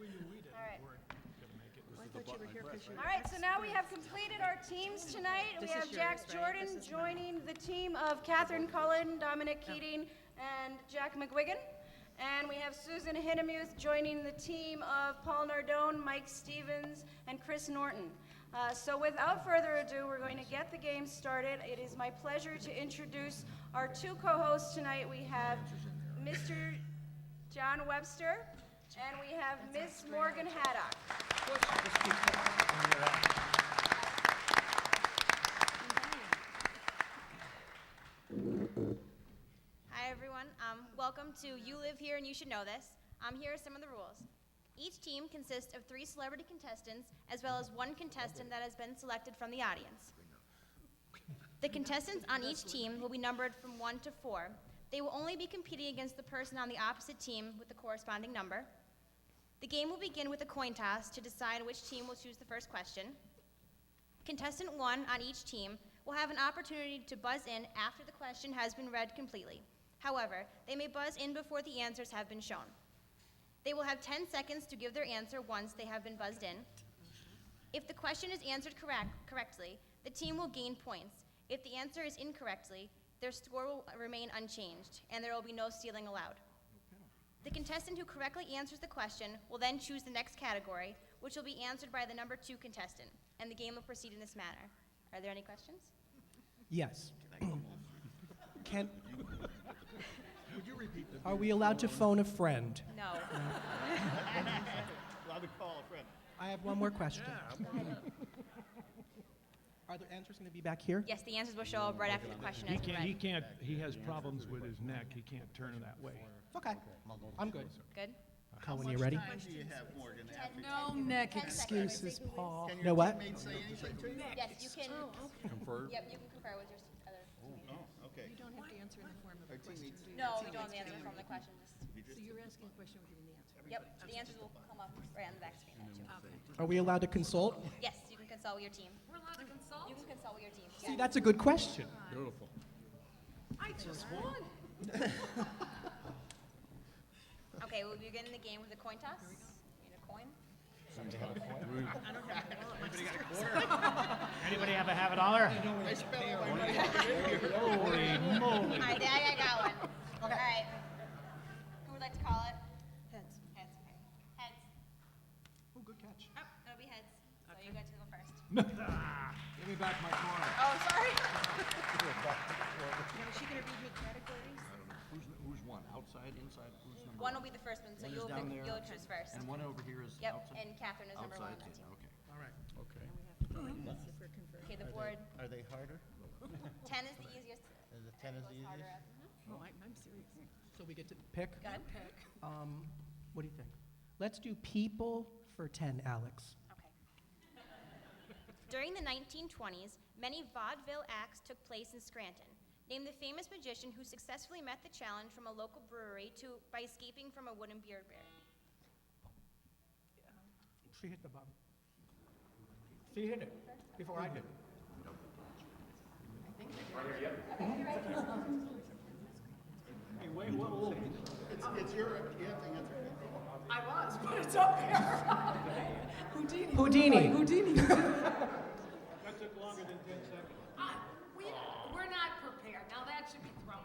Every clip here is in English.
All right, so now we have completed our teams tonight. We have Jax Jordan joining the team of Catherine Cullen, Dominic Keating, and Jack McGuigan. And we have Susan Hinnemuth joining the team of Paul Nardone, Mike Stevens, and Chris Norton. So without further ado, we're going to get the game started. It is my pleasure to introduce our two co-hosts tonight. We have Mr. John Webster, and we have Ms. Morgan Haddock. Hi everyone, welcome to You Live Here and You Should Know This. Here are some of the rules. Each team consists of 3 celebrity contestants as well as 1 contestant that has been selected from the audience. The contestants on each team will be numbered from 1 to 4. They will only be competing against the person on the opposite team with the corresponding number. The game will begin with a coin toss to decide which team will choose the first question. Contestant 1 on each team will have an opportunity to buzz in after the question has been read completely. However, they may buzz in before the answers have been shown. They will have 10 seconds to give their answer once they have been buzzed in. If the question is answered correctly, the team will gain points. If the answer is incorrectly, their score will remain unchanged, and there will be no stealing allowed. The contestant who correctly answers the question will then choose the next category, which will be answered by the number 2 contestant, and the game will proceed in this manner. Are there any questions? Yes. Would you repeat the? Are we allowed to phone a friend? No. Allowed to call a friend. I have one more question. Are the answers going to be back here? Yes, the answers will show up right after the question has been read. He has problems with his neck. He can't turn that way. Okay. I'm good. Good? Colin, you ready? How much time do you have, Morgan, after No neck 10 seconds. excuses, Paul. Can You know your what? teammates say anything to you? Yes, you can. Confer? Yep, you can confer with your other teammates. Oh, okay. You don't have to answer in the form of Our a question. teammates- do you? No, we don't have the answer from the question. So you're asking a question, we're giving the answer. Yep, the answers will come up right on the back screen there too. Okay. Are we allowed to consult? Yes, you can consult with your team. We're allowed to consult? You can consult with your team. See, Yes. that's a good question. Beautiful. I just won. Okay, we'll begin the game with a coin toss. Need a coin? Anybody have a $1? I spent all my money. Holy moly. All right, I got one. All right. Who would like to call it? Heads. Heads. Okay. Heads. Oh, good catch. Oh, it'll be heads. So you guys go first. Give me back my coin. Oh, sorry. Now, is she gonna read me categories? Who's one? Outside, inside? Who's number One will be the first one, so One is you'll down pick, there. you'll choose first. And one over here is Yep, outside? and Catherine is number 1 on Outside, that team. okay. All right. Okay. And we have to go like this if we're conferring. Okay, the board, Are they harder? 10 is the easiest. Is it 10 is the Goes harder easiest? up. Oh, I'm serious. So we get to pick? Go ahead. What do you think? Let's do people for 10, Alex. Okay. During the 1920s, many vaudeville acts took place in Scranton. Name the famous magician who successfully met the challenge from a local brewery by escaping from a wooden beer barrel. She hit the button. She hit it before I did. Hey, wait, whoa. It's your, you have to answer. I was, but it's up there. Houdini. Houdini. Houdini. That took longer than 10 seconds. We're not prepared. Now that should be thrown out.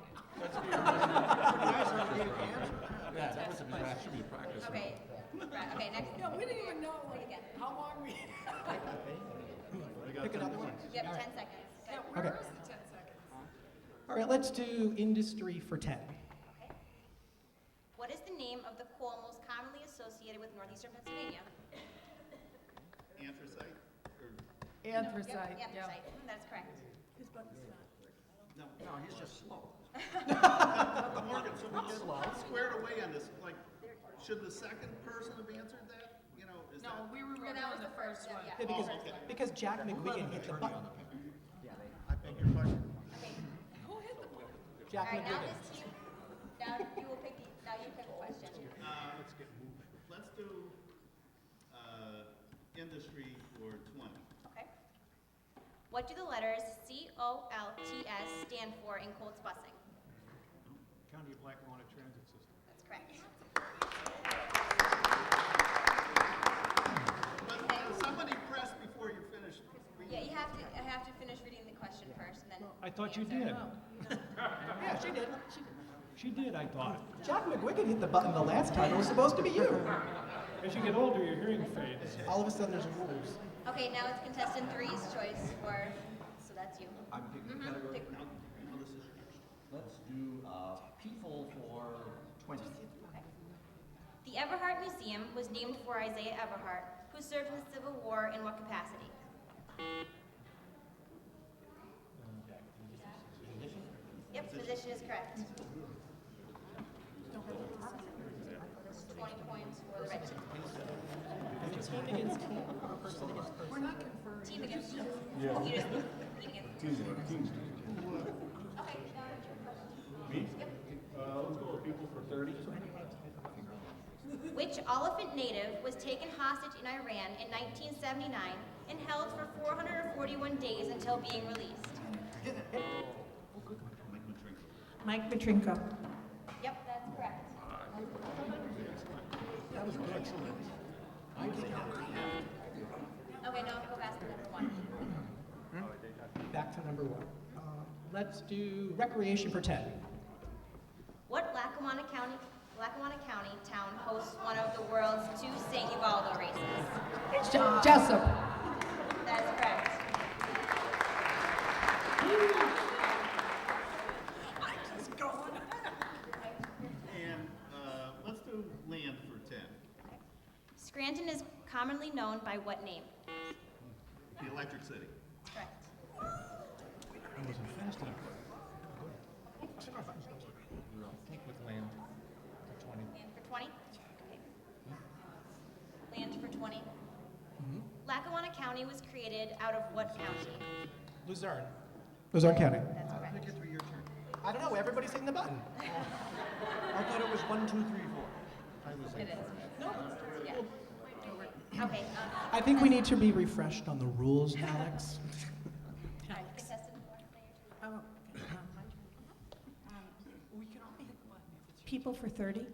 Yeah, that should be practice. Okay. Right, okay, next. Yeah, we didn't even know Pick again. how long we. Pick another one. Yep, 10 seconds. Yeah, Okay. where Okay. is the 10 seconds? All right, let's do industry for 10. Okay. What is the name of the coal most commonly associated with northeastern Pennsylvania? Anthracite? Or, Anthracite. Yep, anthracite. That's correct. His button's not. No, he's just slow. Morgan, so we get squared away on this, like, should the second person have answered that? You know, is No, that? we were No, that was the first one. Yeah, because Jack McGuigan hit the button. I beg your pardon? Okay. Who hit the button? All Jack right, now McGuigan. this team, now you will pick now you pick a question. Let's do, industry for 20. Okay. What do the letters COLTS stand for in Colts busing? County of Lackawanna Transit System. That's correct. somebody press before you finish reading. Yeah, I have to finish reading the question first, and then. I thought you answer. did. Yeah, she did. She did, I thought. Jack McGuigan hit the button the last time. It was supposed to be you. As you get older, your hearing fades. All of a sudden, there's rules. Okay, now it's contestant three's choice so that's you. I'm picking the category. Let's do people for 20. Okay. The Everhart Museum was named for Isaiah Everhart, who served in the Civil War in what capacity? Yep, physician is correct. 20 points for the red team. Team against team or person against person? We're not conferring. Team against team. Yeah. You just team against team. Okay, now it's your question. Me? Let's go with people for 30. Which Oliphant native was taken hostage in Iran in 1979 and held for 441 days until being released? Mike Petrinko. Yep, that's correct. That was excellent. Okay, now go back to number one. Back to number one. Let's do recreation for 10. What Lackawanna County town hosts one of the world's 2 St. Ubaldo races? Jessup. That is correct. And let's do land for 10. Scranton is commonly known by what name? The Electric City. Correct. Take with land for 20. Land for 20? Okay. Land for 20. Lackawanna County was created out of what county? Luzerne. Luzerne County. That's correct. I don't know. Everybody's hitting the button. I thought it was 1, 2, 3, 4. I was It is. No. Yeah. Okay. I think we need to be refreshed on the rules, Alex. Contestant one, say your turn. We can only hit the button if it's people for 30.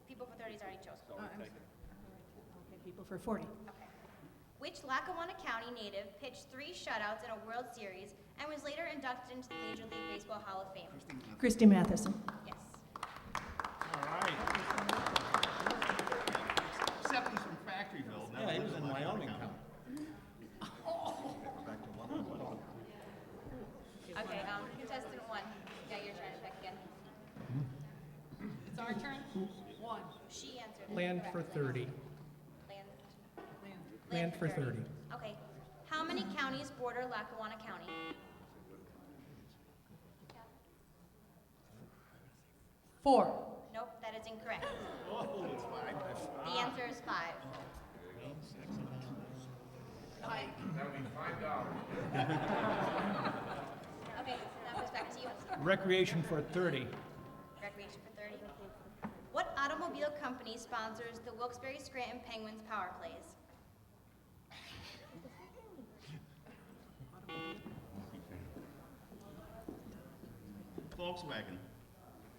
People for 30 is already chosen. Okay, people for 40. Okay. Which Lackawanna County native pitched 3 shutouts in a World Series and was later inducted into the Major League Baseball Hall of Fame? Christy Matheson. Yes. All right. Except he's from Factoryville. Yeah, he was in Wyoming County. Okay, contestant 1. Yeah, your turn to pick again. It's our turn? One. She answered. Land for correctly. 30. Land. Land for 30. Okay. How many counties border Lackawanna County? 4. Nope, that is incorrect. The answer is 5. Okay, now it goes back to you. Recreation for 30. Recreation for 30. What automobile company sponsors the Wilkes-Barre Scranton Penguins power plays? Volkswagen.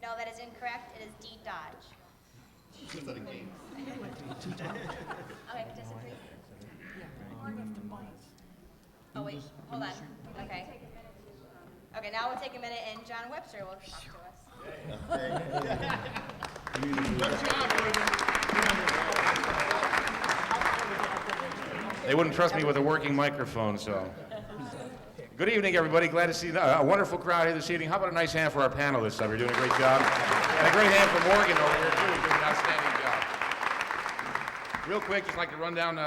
No, that is incorrect. It is D. Dodge. Just at a game. Okay, contestant 3. Oh wait, hold on. Okay. Okay, now we'll take a minute and John Webster will talk to us. They wouldn't trust me with a working microphone, so. Good evening, everybody. Glad to see a wonderful crowd here this evening. How about a nice hand for our panelists? You're doing a great job. And a great hand for Morgan over here, too. Doing an outstanding job. Real quick, just like to run down,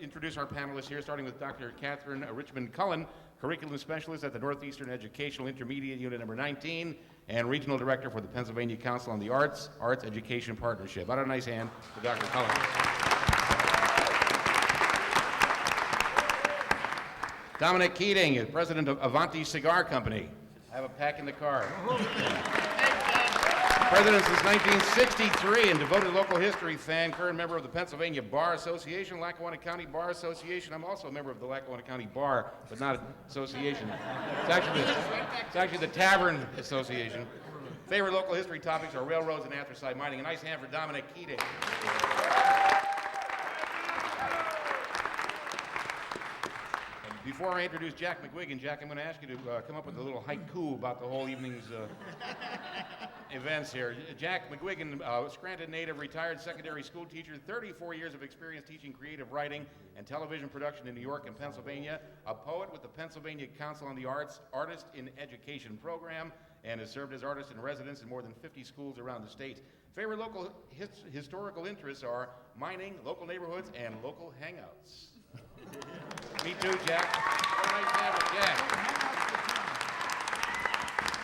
introduce our panelists here, starting with Dr. Catherine Richmond Cullen, Curriculum Specialist at the Northeastern Educational Intermediate Unit number 19, and Regional Director for the Pennsylvania Council on the Arts Education Partnership. How about a nice hand for Dr. Cullen? Dominic Keating, President of Avanti Cigar Company. I have a pack in the car. President since 1963 and devoted local history fan, current member of the Pennsylvania Bar Association, Lackawanna County Bar Association. I'm also a member of the Lackawanna County Bar, but not association. It's actually the Tavern Association. Favorite local history topics are railroads and anthracite mining. A nice hand for Dominic Keating. Before I introduce Jack McGuigan, Jack, I'm going to ask you to come up with a little haiku about the whole evening's events here. Jack McGuigan, Scranton native, retired secondary school teacher, 34 years of experience teaching creative writing and television production in New York and Pennsylvania, a poet with the Pennsylvania Council on the Arts, Artist in Education program, and has served as artist in residence in more than 50 schools around the state. Favorite local historical interests are mining, local neighborhoods, and local hangouts. Me too, Jack. What a nice hand for Jack.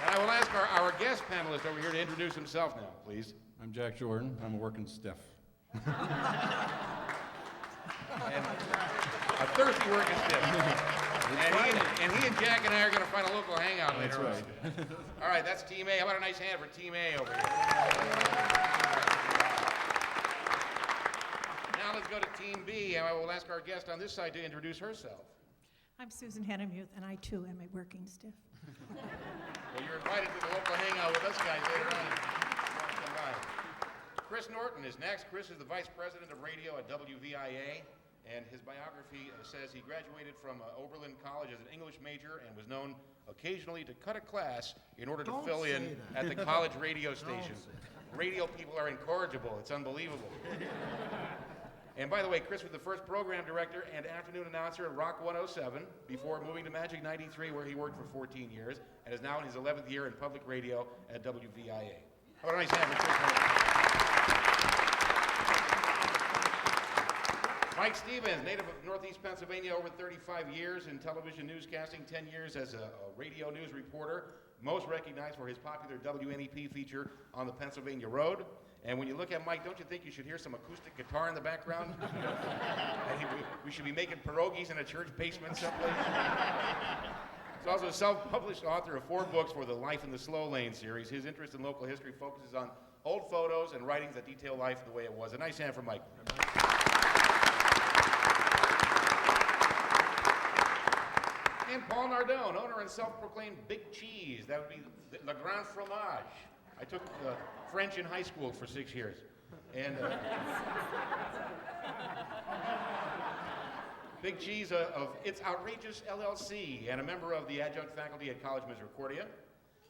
And I will ask our guest panelist over here to introduce himself now, please. I'm Jack Jordan. I'm a working stiff. And a thirsty working stiff. And he and Jack and I are going to find a local hangout later on. All right, that's Team A. How about a nice hand for Team A over here? Now let's go to Team B, and I will ask our guest on this side to introduce herself. I'm Susan Hennemuth, and I too am a working stiff. Well, you're invited to the local hangout with us guys later on. Come by. Chris Norton is next. Chris is the Vice President of Radio at WVIA, and his biography says he graduated from Oberlin College as an English major and was known occasionally to cut a class in order to fill in at the college radio station. Radio people are incorrigible. It's unbelievable. And by the way, Chris was the first program director and afternoon announcer at Rock 107 before moving to Magic 93, where he worked for 14 years, and is now in his 11th year in public radio at WVIA. How about a nice hand for Chris Norton. Mike Stevens, native of Northeast Pennsylvania, over 35 years in television newscasting, 10 years as a radio news reporter, most recognized for his popular WNEP feature On the Pennsylvania Road. And when you look at Mike, don't you think you should hear some acoustic guitar in the background? We should be making pierogies in a church basement someplace. He's also a self-published author of 4 books for the Life in the Slow Lane series. His interest in local history focuses on old photos and writings that detail life the way it was. A nice hand for Mike. And Paul Nardone, owner and self-proclaimed Big Cheese. That would be Le Grand Fromage. I took French in high school for 6 years. And Big Cheese of It's Outrageous LLC and a member of the adjunct faculty at College Misericordia.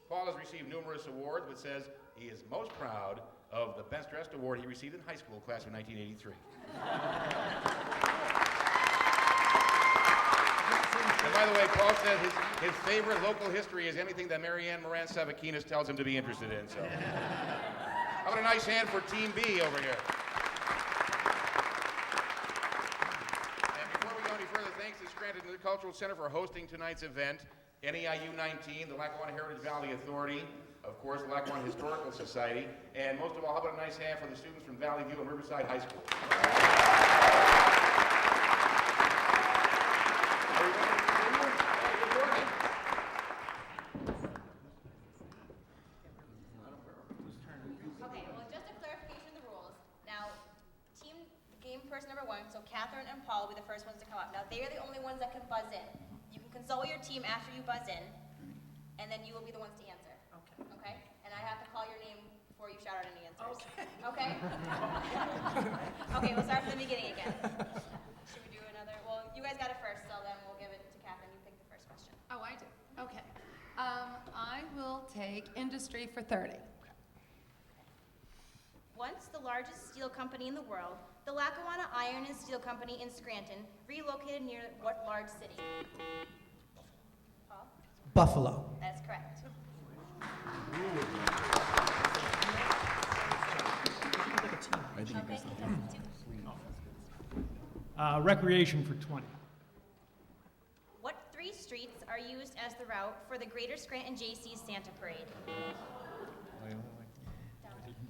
Paul has received numerous awards, but says he is most proud of the Best Dressed Award he received in high school, class of 1983. And by the way, Paul says his favorite local history is anything that Marianne Moran Savakinas tells him to be interested in. So, how about a nice hand for Team B over here? And before we go any further, thanks to Scranton Cultural Center for hosting tonight's event, NEIU 19, the Lackawanna Heritage Valley Authority, of course, the Lackawanna Historical Society, and most of all, how about a nice hand for the students from Valley View and Riverside High School? So Catherine and Paul will be the first ones to come up. Now, they are the only ones that can buzz in. You can consult your team after you buzz in, and then you will be the ones to answer. Okay. Okay? And I have to call your name before you shout out any answers. Okay. Okay? Okay, we'll start from the beginning again. Should we do another? Well, you guys got it first, so then we'll give it to Catherine. You pick the first question. Oh, I do. Okay. I will take industry for 30. Once the largest steel company in the world, the Lackawanna Iron and Steel Company in Scranton relocated near what large city? Paul? Buffalo. That is correct. I think Okay, contestant 2. Recreation for 20. What 3 streets are used as the route for the Greater Scranton JC's Santa Parade?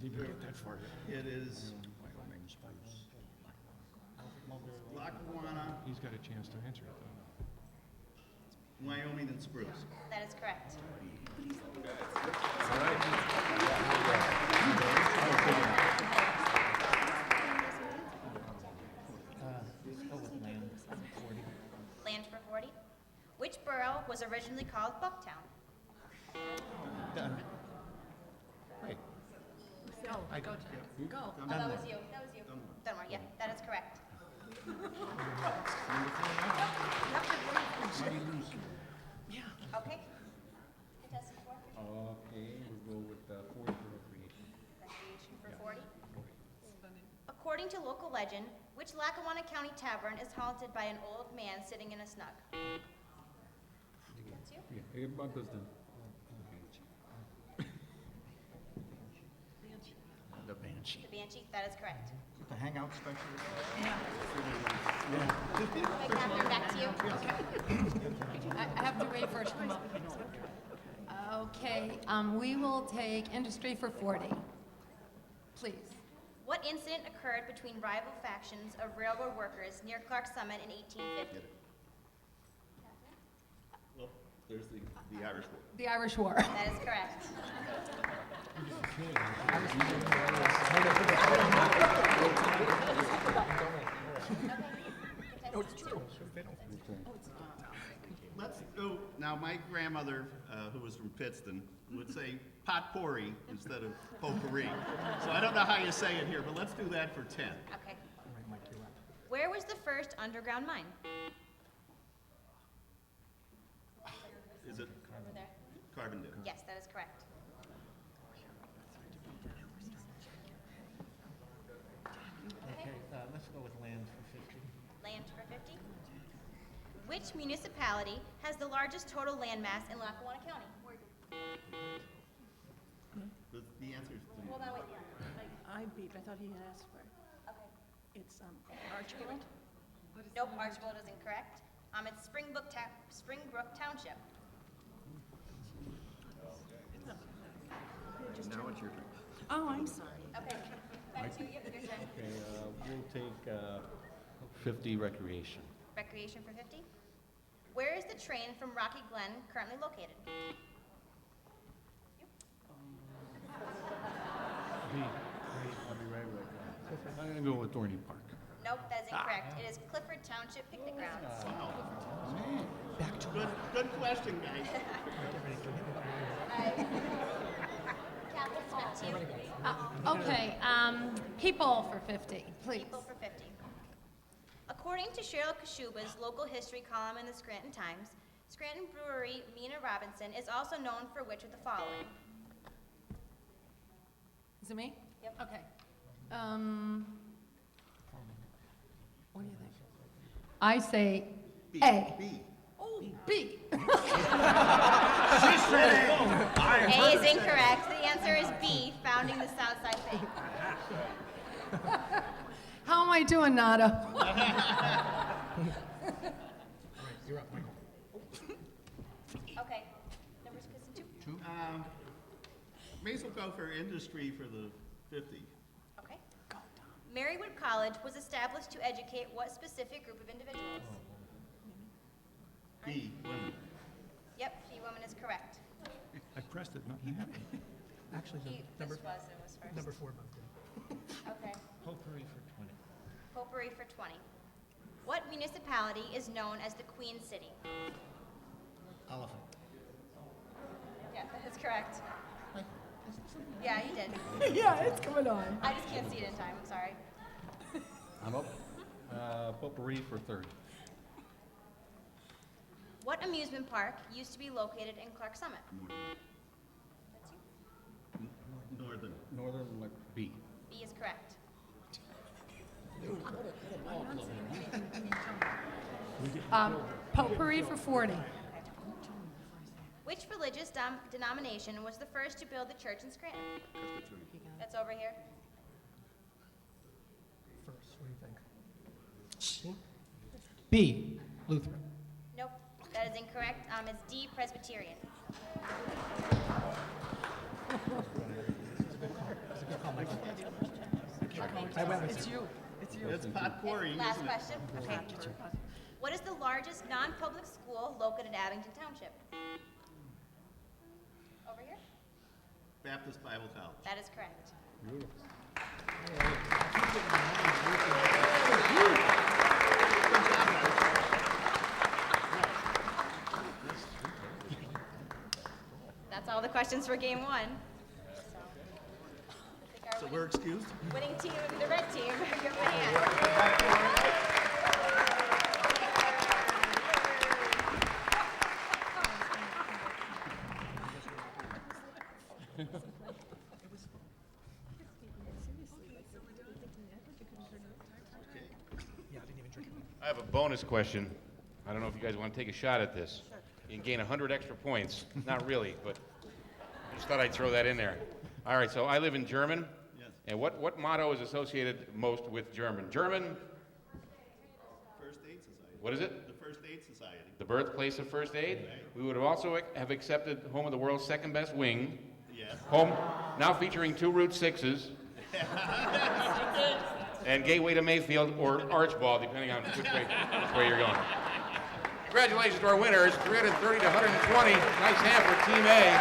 Didn't even get that far. It is Lackawanna, He's got a chance to answer it, though. Wyoming, and Spruce. That is correct. Land for 40. Which borough was originally called Bucktown? Done. Wait. Go. I Go. got Go. Oh, that was you. That was you. Dunmore, yeah, that is correct. Okay. Contestant 4. Okay, we'll go with 40 for recreation. Recreation for 40. According to local legend, which Lackawanna County tavern is haunted by an old man sitting in a snug? That's you. Yeah, about this then. The Banshee. The Banshee, that is correct. The hangout special. Okay, Catherine, back to you. I have to wait for it to come up. Okay, we will take industry for 40. Please. What incident occurred between rival factions of railroad workers near Clark Summit in 1850? Well, there's the Irish War. The Irish War. That is correct. Let's go, now my grandmother, who was from Pittston, would say potpourri instead of potpourri. So I don't know how you say it here, but let's do that for 10. Okay. Where was the first underground mine? Is it Over there. Carbondale? Yes, that is correct. Okay, let's go with land for 50. Land for 50. Which municipality has the largest total land mass in Lackawanna County? The answer is Hold on, wait. I beat, I thought he had asked for it. Okay. It's Archibald? Nope, Archibald is incorrect. It's Springbrook Township. Now it's your turn. Oh, I'm sorry. Okay. Back to you. Your turn. Okay, we'll take 50 recreation. Recreation for 50. Where is the train from Rocky Glen currently located? I'll be right with you. I'm gonna go with Dorney Park. Nope, that is incorrect. It is Clifford Township Picnic Grounds. good question, guys. Catherine, back to you. Okay, people for 50, please. People for 50. According to Cheryl Kashuba's local history column in the Scranton Times, Scranton Brewery Mina Robinson is also known for which of the following? Is it me? Yep. Okay. What do you think? I say A. B. Oh, B. A is incorrect. The answer is B, founding the Southside Bank. How am I doing, Nada? You're up, Michael. Okay. Numbers, Kristen, 2. May as well go for industry for the 50. Okay. Marywood College was established to educate what specific group of individuals? B, women. Yep, B woman is correct. I pressed it, nothing happened. Actually, He, number, this was, it was first. number 4 bumped in. Okay. Potpourri for 20. Potpourri for 20. What municipality is known as the Queen City? Elephant. Yeah, that is correct. Yeah, you did. Yeah, it's coming on. I just can't see it in time, I'm sorry. I'm up. Potpourri for 30. What amusement park used to be located in Clark Summit? That's you. Northern. Northern, B. B is correct. Potpourri for 40. Which religious denomination was the first to build the church in Scranton? That's over here. First, what do you think? B, Lutheran. Nope, that is incorrect. It's D, Presbyterian. It's you. It's you. It's potpourri, Last isn't it? question. Okay. What is the largest non-public school located in Abington Township? Over here? Baptist Bible College. That is correct. That's all the questions for game 1. So we're excused? Winning team would be the red team. Give them a hand. Yeah, I didn't even drink it. I have a bonus question. I don't know if you guys want to take a shot at this. You can gain 100 extra points. Not really, but I just thought I'd throw that in there. All right, so I live in German. Yes. And what motto is associated most with German? German, First Aid Society. what is it? The First Aid Society. The birthplace of first aid. Right. We would have also have accepted home of the world's second best wing. Yes. Home, now featuring 2 Route 6s. And Gateway to Mayfield or Archbald, depending on which way you're going. Congratulations to our winners, 330 to 120. Nice hand for Team A.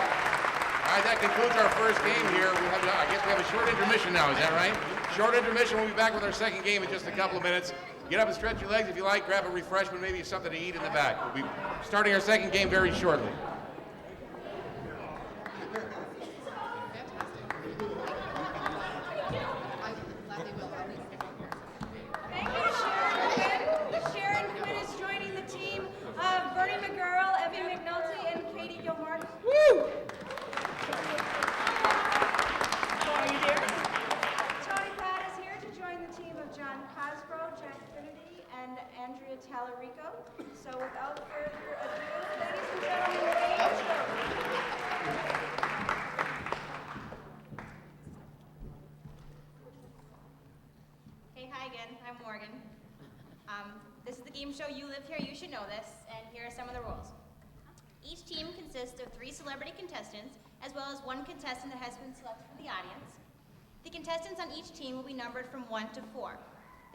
All right, that concludes our first game here. I guess we have a short intermission now, is that right? Short intermission. We'll be back with our second game in just a couple of minutes. Get up and stretch your legs if you like. Grab a refreshment, maybe something to eat in the back. We'll be starting our second game very shortly. Thank you to Sharon Quinn. Sharon Quinn is joining the team of Bernie McGurl, Evie McNulty, and Katie Gilmartin. Woo! Tony Pat is here to join the team of John Cosgrove, Jack Trinity, and Andrea Tallarico. So without further ado, ladies and gentlemen, game show. Hey, hi again. I'm Morgan. This is the game show You Live Here, You Should Know This, and here are some of the rules. Each team consists of 3 celebrity contestants, as well as 1 contestant that has been selected from the audience. The contestants on each team will be numbered from 1 to 4.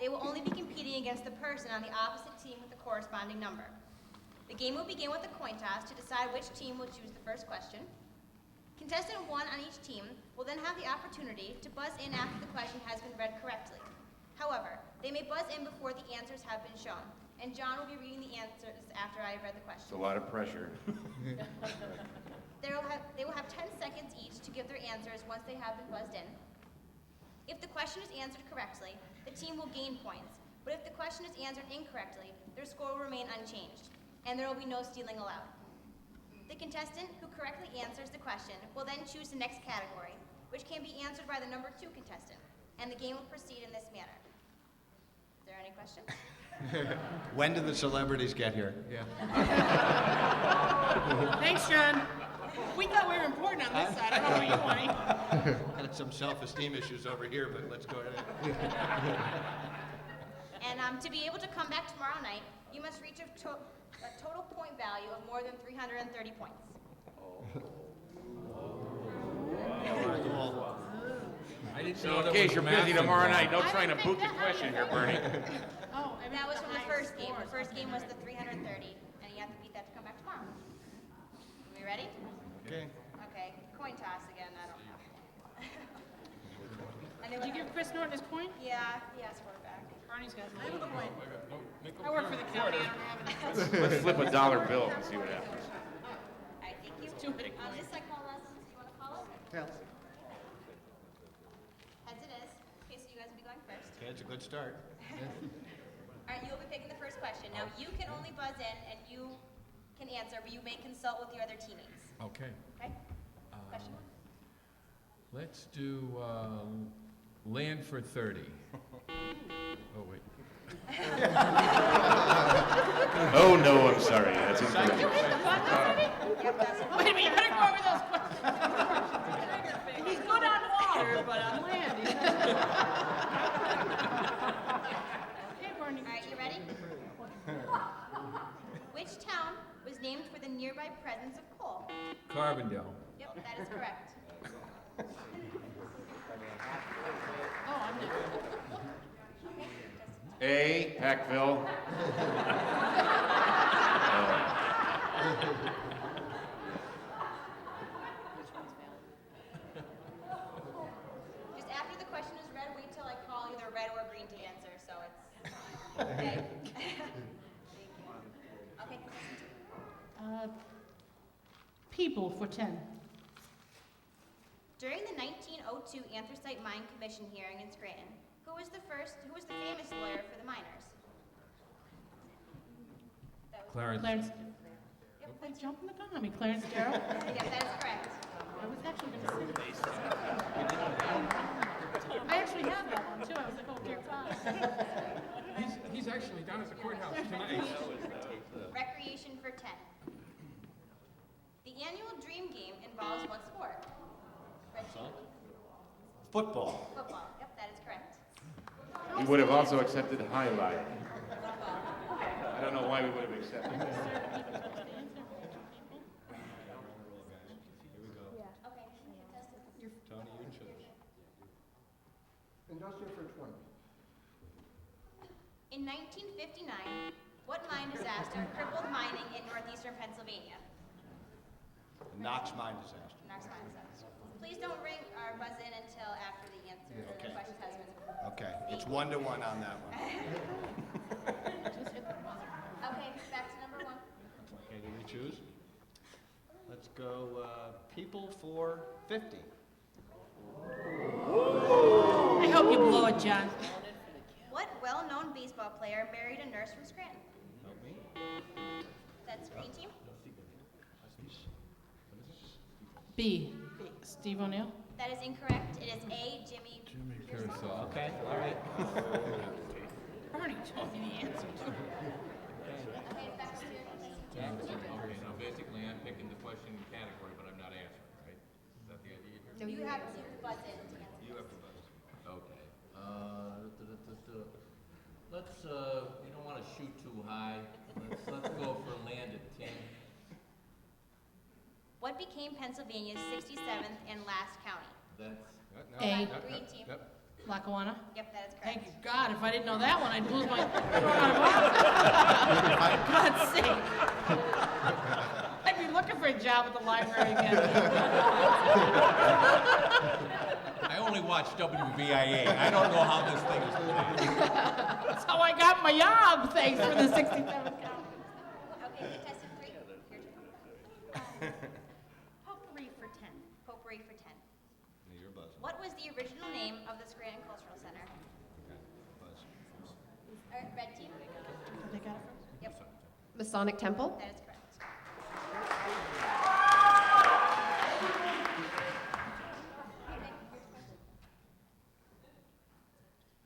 They will only be competing against the person on the opposite team with the corresponding number. The game will begin with a coin toss to decide which team will choose the first question. Contestant 1 on each team will then have the opportunity to buzz in after the question has been read correctly. However, they may buzz in before the answers have been shown, and John will be reading the answers after I have read the question. It's a lot of pressure. They will have 10 seconds each to give their answers once they have been buzzed in. If the question is answered correctly, the team will gain points, but if the question is answered incorrectly, their score will remain unchanged, and there will be no stealing allowed. The contestant who correctly answers the question will then choose the next category, which can be answered by the number 2 contestant, and the game will proceed in this manner. Is there any questions? When did the celebrities get here? Thanks, John. We thought we were important on this side. I don't know what you want. Had some self-esteem issues over here, but let's go ahead. And to be able to come back tomorrow night, you must reach a total point value of more than 330 points. So in case you're busy tomorrow night, no trying to boot the question here, Bernie. Oh, I mean, That was from the first game. The first game was the 330, and you have to beat that to come back tomorrow. Are we ready? Okay. Okay, coin toss again, I don't know. And then Did you give Chris Norton his coin? Yeah, he asked for it back. Barney's got his coin. I work for the county, I don't have any. Let's flip a dollar bill and see what happens. All right, thank you. Too many coins. This I call lessons. You want to call it? Tails. As it is. Okay, so you guys will be going first. Okay, it's a good start. All right, you'll be picking the first question. Now, you can only buzz in, and you can answer, but you may consult with your other teammates. Okay. Okay? Question 1. Let's do Land for 30. Oh, wait. Oh, no, I'm sorry. That's incorrect. You hit the button already? Wait a minute, you better go over those questions. He's good on water, but on land, he's not. Okay, Barney. All right, you ready? Which town was named for the nearby presence of coal? Carbondale. Yep, that is correct. Oh, I'm not. A, Packville. Just after the question is read, wait till I call either red or green to answer, so it's okay. Thank you. Okay, People for 10. during the 1902 Anthracite Mine Commission hearing in Scranton, who was the famous lawyer for the miners? That was Clarence. Clarence. Yep, jumping the gun on me, Clarence Darrow. Yep, that is correct. I was actually going to say nicely down at the courthouse tonight. Recreation for 10. The annual Dream Game involves what sport? Red team. Football. Football. Yep, that is correct. We would have also accepted highlight. I don't know why we would have accepted that. Okay, contestant. Tony, you choose. Industrial for 20. In 1959, what mine disaster crippled mining in northeastern Pennsylvania? The Knox mine disaster. Knox mine disaster. Please don't ring or buzz in until after the answer or the Okay. question has been. Okay, it's 1-1 on that one. Okay, back to number 1. Okay, did we choose? Let's go people for 50. I hope you blow it, John. What well-known baseball player married a nurse from Scranton? Help me. That's green team. B. Steve O'Neill. That is incorrect. It is A, Jimmy. Jimmy Pearsall. Okay, all right. Ernie told me the answer. Okay, back to your Okay, so basically I'm picking the question category, but I'm not answering, right? Is that the idea here? You have to buzz in to answer. You have to buzz. Okay. Let's, we don't want to shoot too high. Let's go for land at 10. What became Pennsylvania's 67th and last county? That's, A. Green team. Yep. Lackawanna. Yep, that is Thank correct. you, God. If I didn't know that one, I'd lose my thrown out of office. For God's sake. I'd be looking for a job at the library again. I only watch WVIA. I don't know how this thing is played. That's how I got my job, thanks for the 67th county. Okay, contestant 3. Your turn. Potpourri for 10. Potpourri for 10. You're buzzing. What was the original name of the Scranton Cultural Center? Buzz. Red team. They got it first? Yep, Masonic Temple. that is correct.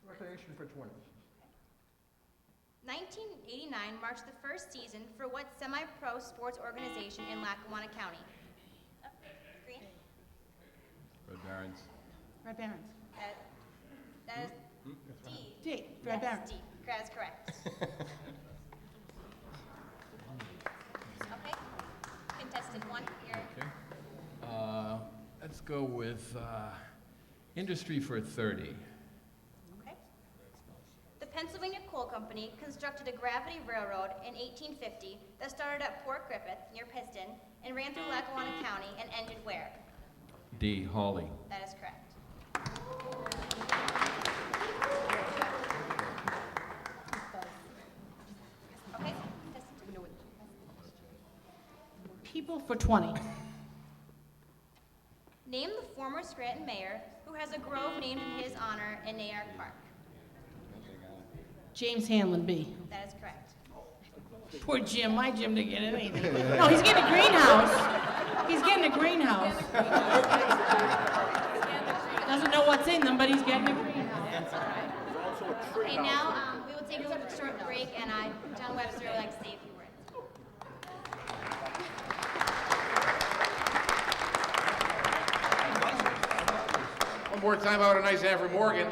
Recreation for 20. 1989 marks the first season for what semi-pro sports organization in Lackawanna County? Green. Red Barons. Red Barons. That is D. D. Yes, Red Barons. D. That is correct. Okay. Contestant 1, here. Okay. Let's go with industry for 30. Okay. The Pennsylvania Coal Company constructed a gravity railroad in 1850 that started at Port Griffith near Piston and ran through Lackawanna County and ended where? D. Hawley. That is correct. Okay. Contestant 2. People for 20. Name the former Scranton mayor who has a grove named in his honor in Nayark Park. James Hanlon, B. That is correct. Poor Jim, my Jim didn't get anything. No, he's getting a greenhouse. He's getting a greenhouse. Doesn't know what's in them, but he's getting a greenhouse. Okay, now we will take a little short break, and John Webster would like to say a few words. One more time, out a nice hand for Morgan.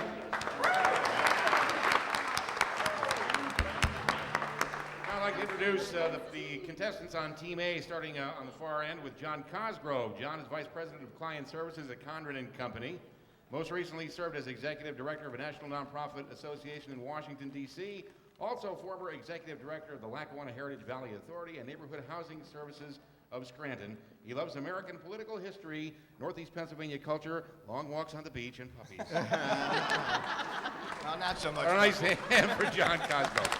I'd like to introduce the contestants on Team A, starting on the far end with John Cosgrove. John is Vice President of Client Services at Condren and Company. Most recently served as Executive Director of a national nonprofit association in Washington, D.C. Also former Executive Director of the Lackawanna Heritage Valley Authority and Neighborhood Housing Services of Scranton. He loves American political history, Northeast Pennsylvania culture, long walks on the beach, and puppies. No, not so much. A nice hand for John Cosgrove.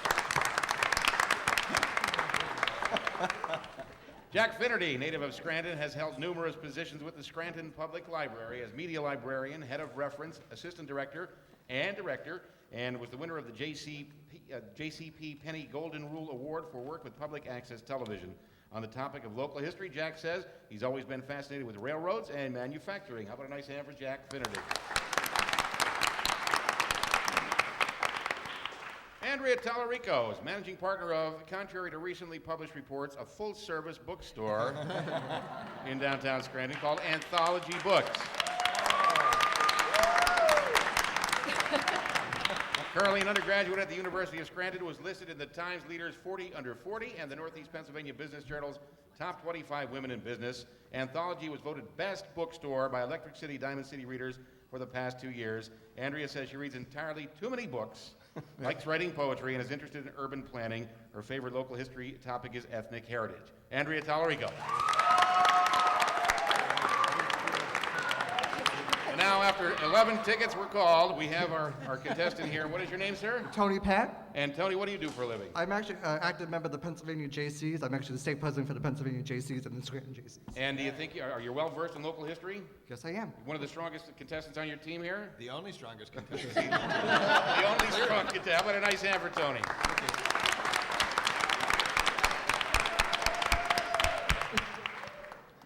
Jack Finnerty, native of Scranton, has held numerous positions with the Scranton Public Library as media librarian, head of reference, assistant director, and director, and was the winner of the JCP Penny Golden Rule Award for work with public access television. On the topic of local history, Jack says he's always been fascinated with railroads and manufacturing. How about a nice hand for Jack Finnerty? Andrea Tallarico is managing partner of, contrary to recently published reports, a full-service bookstore in downtown Scranton called Anthology Books. Currently an undergraduate at the University of Scranton, was listed in the Times Leaders 40 Under 40 and the Northeast Pennsylvania Business Journal's Top 25 Women in Business. Anthology was voted Best Bookstore by Electric City Diamond City readers for the past 2 years. Andrea says she reads entirely too many books, likes writing poetry, and is interested in urban planning. Her favorite local history topic is ethnic heritage. Andrea Tallarico. And now, after 11 tickets were called, we have our contestant here. What is your name, sir? Tony Pat. And Tony, what do you do for a living? I'm actually an active member of the Pennsylvania JCs. I'm actually the state president for the Pennsylvania JCs and the Scranton JCs. And do you think are you well versed in local history? Yes, I am. One of the strongest contestants on your team here? The only strongest contestant. The only strong contestant. How about a nice hand for Tony?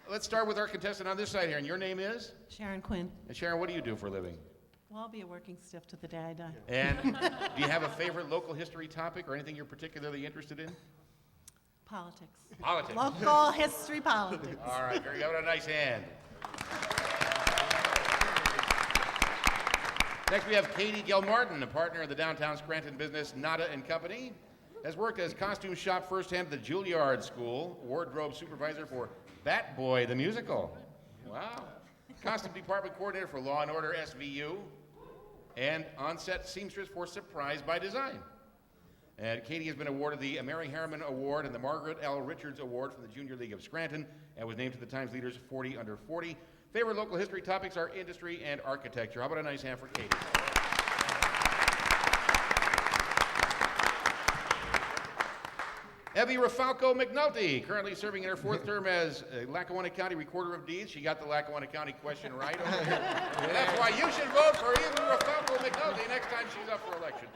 Let's start with our contestant on this side here. And your name is? Sharon Quinn. And Sharon, what do you do for a living? Well, I'll be a working stiff to the day I die. And do you have a favorite local history topic or anything you're particularly interested in? Politics. Politics. Local history politics. All right, very good. What a nice hand. Next, we have Katie Gilmartin, a partner of the downtown Scranton business Nada & Company. Has worked as costume shop firsthand at the Juilliard School, wardrobe supervisor for Bat Boy the Musical. Wow. Costume department coordinator for Law & Order SVU. And on-set seamstress for Surprise by Design. And Katie has been awarded the Mary Harriman Award and the Margaret L. Richards Award from the Junior League of Scranton and was named to the Times Leaders 40 Under 40. Favorite local history topics are industry and architecture. How about a nice hand for Katie? Evie Rafalco McNulty, currently serving in her 4th term as Lackawanna County Recorder of Deeds. She got the Lackawanna County question right over there. And that's why you should vote for Evie Rafalco McNulty next time she's up for election.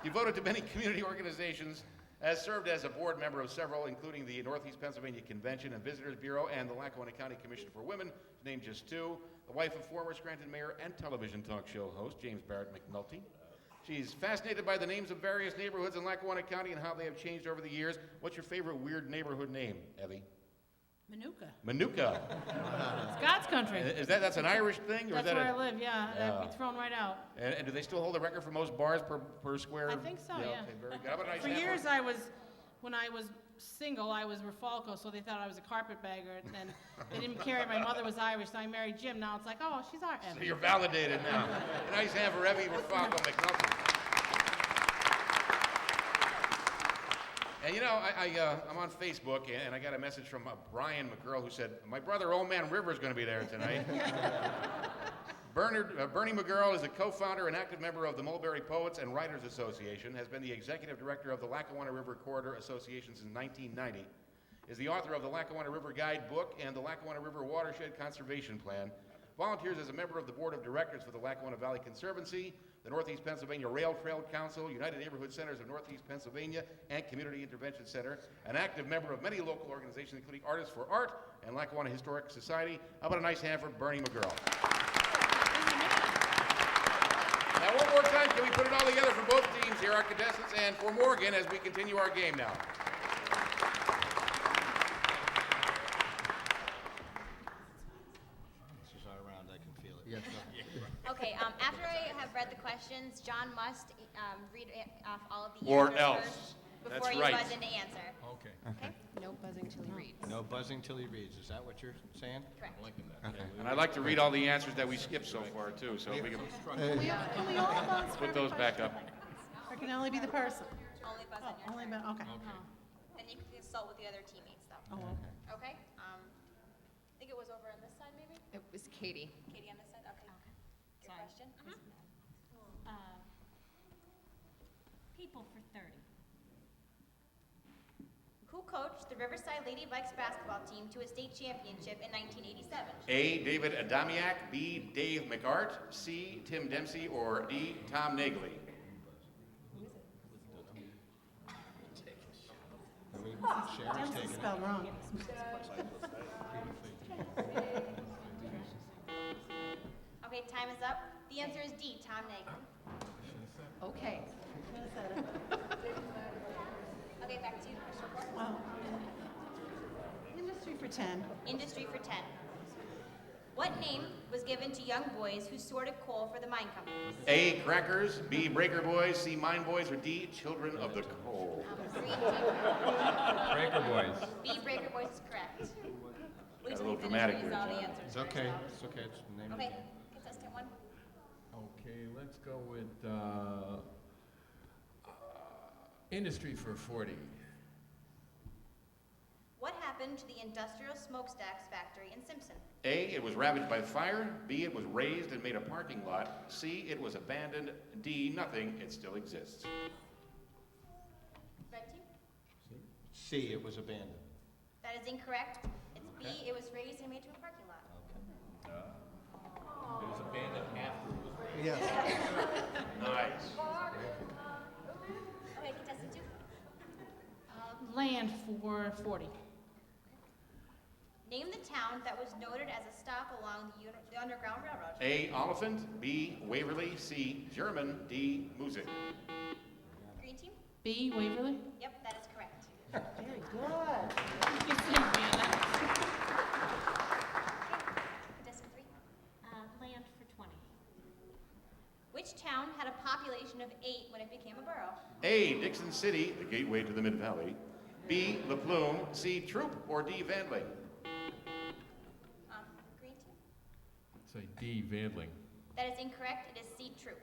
Devoted to many community organizations, has served as a board member of several, including the Northeast Pennsylvania Convention and Visitors Bureau and the Lackawanna County Commission for Women, to name just 2. The wife of former Scranton Mayor and television talk show host James Barrett McNulty. She's fascinated by the names of various neighborhoods in Lackawanna County and how they have changed over the years. What's your favorite weird neighborhood name, Evie? Manuka. Manuka. It's God's country. That's an Irish thing? Or That's is that where I live, yeah. Yeah. That'd be thrown right out. And do they still hold the record for most bars per square? I think so, yeah. Okay, very good. How about a nice For hand years, when I was single, I was Rafalco, so they thought I was a carpetbagger, and then they didn't carry my mother was Irish, so I married Jim. Now it's like, oh, she's our So Evie. you're validated now. A nice hand for Evie Rafalco McNulty. And you know, I'm on Facebook, and I got a message from Brian McGurl who said, my brother, Old Man River, is going to be there tonight. Bernie McGurl is the co-founder and active member of the Mulberry Poets and Writers Association, has been the executive director of the Lackawanna River Corridor Association since 1990, is the author of the Lackawanna River Guide book and the Lackawanna River Watershed Conservation Plan, volunteers as a member of the board of directors for the Lackawanna Valley Conservancy, the Northeast Pennsylvania Rail Trail Council, United Neighborhood Centers of Northeast Pennsylvania, and Community Intervention Center, an active member of many local organizations, including Artists for Art and Lackawanna Historic Society. How about a nice hand for Bernie McGurl? Now, one more time, can we put it all together for both teams here, our contestants, and for Morgan as we continue our game now. This is our round, I can feel it. Yes. Okay, after I have read the questions, John must read off all of the Or answers else. first That's before you right. buzz in to answer. Okay. Okay? No buzzing till he reads. No buzzing till he reads. Is that what you're saying? Correct. And I'd like to read all the answers that we skipped so far, too, so if we can Can we all buzz for put those every back up. question? Or can it only be the person? Only buzz Oh, on your only, turn. okay. Then you can consult with the other teammates, though. Oh, okay. Okay? I think it was over on this side, maybe? It was Katie. Katie on this side? Okay. Your Sorry. question? People for 30. Who coached the Riverside Lady Vikes basketball team to a state championship in 1987? A, David Adamiak, B, Dave McArt, C, Tim Dempsey, or D, Tom Nagley. Sharon's Dempsey taking it. spelled wrong. Okay, time is up. The answer is D, Tom Nagley. Okay. Who said it? Okay, back to you, Mr. Ford. Well, industry for 10. Industry for 10. What name was given to young boys who sorted coal for the mine companies? A, crackers, B, breaker boys, C, mine boys, or D, children of the coal? Green team. Breaker boys. B, breaker boys is correct. Wait Got a till little we finish dramatic reading there, all the John. answers. It's first, okay. though. It's okay. It's name Okay, it. contestant 1. Okay, let's go with industry for 40. What happened to the industrial smokestacks factory in Simpson? A, it was ravaged by fire. B, it was razed and made a parking lot. C, it was abandoned. D, nothing. It still exists. Red team? C, it was abandoned. That is incorrect. It's B, Okay. it was raised and made to a parking lot. It was abandoned after it was raised. Yes. Nice. Okay, contestant 2. Land for 40. Name the town that was noted as a stop along the Underground Railroad. A, Oliphant. B, Waverly. C, German. D, Music. Green team? B, Waverly? Yep, that is correct. Very good. You said Vienna. Contestant 3. Land for 20. Which town had a population of 8 when it became a borough? A, Dixon City, the gateway to the Mid-Valley. B, La Plume. C, Troop. Or D, Vandling. Green team? Say D, Vandling. That is incorrect. It is C, Troop.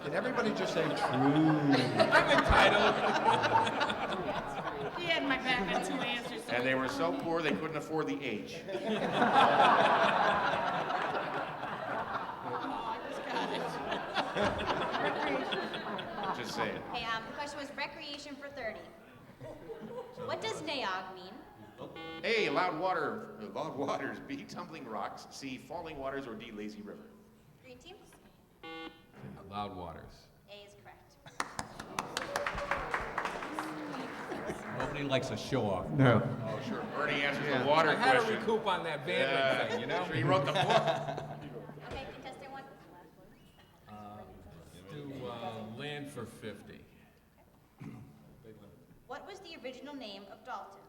Did everybody just say true? I'm entitled. He had my back on 2 answers. And they were so poor they couldn't afford the H. Oh, I just got it. Just saying. Okay, the question was recreation for 30. What does NAOG mean? A, loud waters. B, tumbling rocks. C, falling waters. Or D, lazy river. Green team? Loud waters. A is correct. Nobody likes a show off. No. Oh, sure. Bernie answers the water I had to question. recoup on that Vandling Yeah, thing, you know? sure he wrote the book. Okay, contestant 1. Let's do land for 50. What was the original name of Dalton?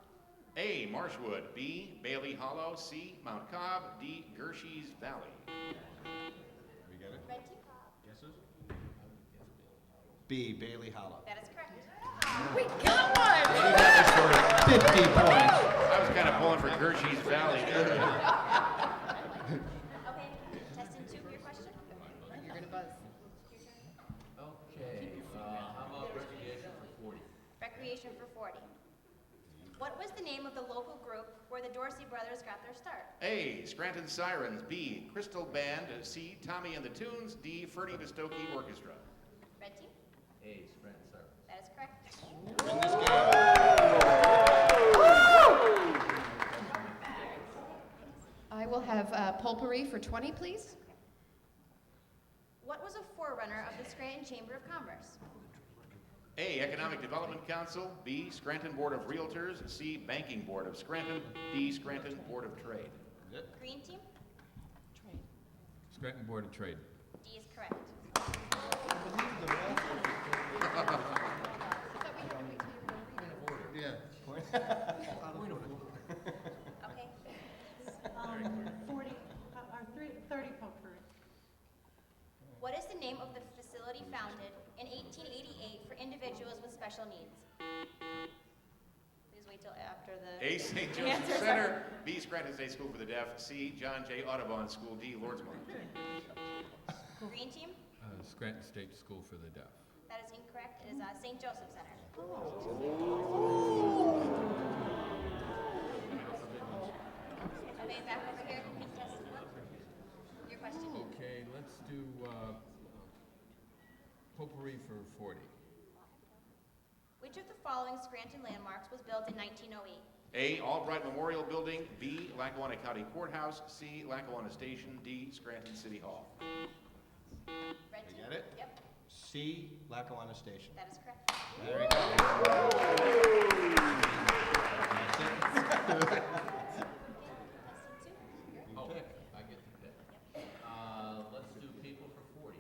A, Marshwood. B, Bailey Hollow. C, Mount Cobb. D, Gershies Valley. We get it? Red team? Guesses? B, Bailey Hollow. That is correct. We got one! 50 points. I was kind of pulling for Gershies Valley. Okay, contestant 2 for your question. You're gonna buzz. Okay, how about recreation for 40? Recreation for 40. What was the name of the local group where the Dorsey brothers got their start? A, Scranton Sirens. B, Crystal Band. C, Tommy and the Tunes. D, Ferdy Bistocchi Orchestra. Red team? A, Scranton Sirens. That is correct. Win this game. I will have potpourri for 20, please. What was a forerunner of the Scranton Chamber of Commerce? A, Economic Development Council. B, Scranton Board of Realtors. C, Banking Board of Scranton. D, Scranton Board of Trade. Green team? Scranton Board of Trade. D is correct. Yeah. Okay. 40, 30 potpourri. What is the name of the facility founded in 1888 for individuals with special needs? Please wait till after the... A, St. Joseph Center. B, Scranton State School for the Deaf. C, John J. Audubon School. D, Lordsmont. Green team? Scranton State School for the Deaf. That is incorrect. It is St. Joseph Center. Okay, back over here. Contestant 1. Your question. Okay, let's do potpourri for 40. Which of the following Scranton landmarks was built in 1908? A, Albright Memorial Building. B, Lackawanna County Courthouse. C, Lackawanna Station. D, Scranton City Hall. Red You team? get it? Yep, C, Lackawanna Station. that is correct. Very good. Contestant 2. Oh, I get to pick. Let's do people for 40.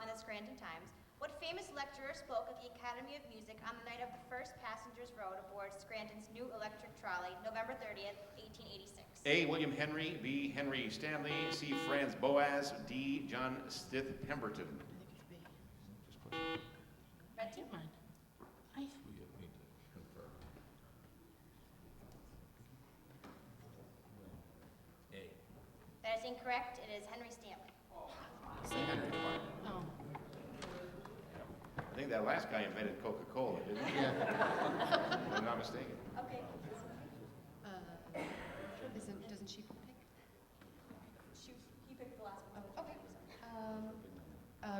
in the Scranton Times. What famous lecturer spoke at the Academy of Music on the night of the first passengers rode aboard Scranton's new electric trolley, November 30th, 1886? A. William Henry, B. Henry Stanley, C. Franz Boas, D. John Stith Pemberton. Red team? We need to confirm. A. That is incorrect. It is Henry Stanley. Oh. I think that last guy invented Coca-Cola, didn't he? Yeah. If I'm not mistaken. Okay. Doesn't she pick? He picked the last one. Oh, okay.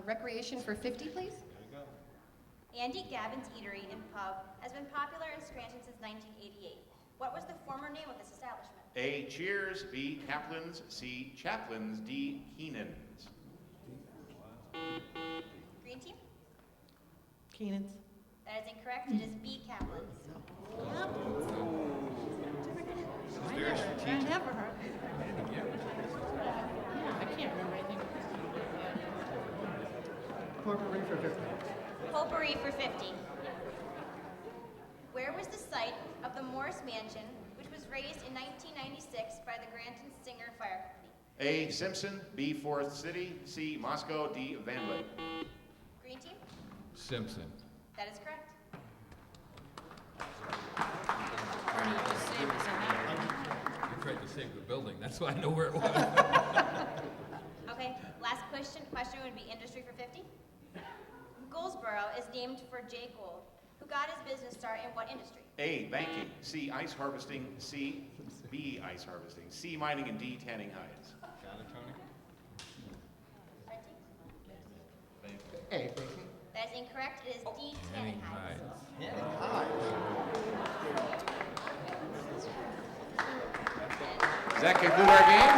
Recreation for 50, please? Andy Gavin's Eatery and Pub has been popular in Scranton since 1988. What was the former name of this establishment? A. Cheers, B. Kaplan's, C. Chaplin's, D. Keenan's. Green team? Keenan's. That is incorrect. It is B. Kaplan's. I never heard. I can't remember anything. Potpourri for 50. Potpourri for 50. Where was the site of the Morris Mansion, which was raised in 1996 by the Granton Singer Fire Company? A. Simpson, B. Forest City, C. Moscow, D. Van Lake. Green team? Simpson. That is correct. Bernie, you just saved us on that one. You tried to save the building, that's why I know where it was. Okay, last question would be industry for 50. Goldsboro is named for Jay Gould, who got his business start in what industry? A. Banking, C. Ice harvesting, C. B. Ice harvesting, C. Mining, and D. Tanning hides. Got it, Tony? Red team? A, baking. That is incorrect. It is D. Tanning hides. Does that conclude our game?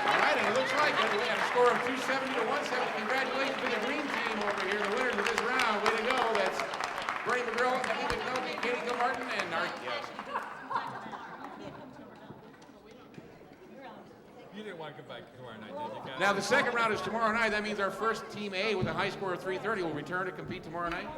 All right, and it looks like we have a score of 270 to 170. Congratulations to the green team over here, the winners of this round. Way to go. That's Bernie McGrill, Emily McNulty, Katie Gilmartin, and our guest. You didn't want to come back tomorrow night, did you, Kathy? Now, the second round is tomorrow night. That means our first Team A with a high score of 330 will return to compete tomorrow night.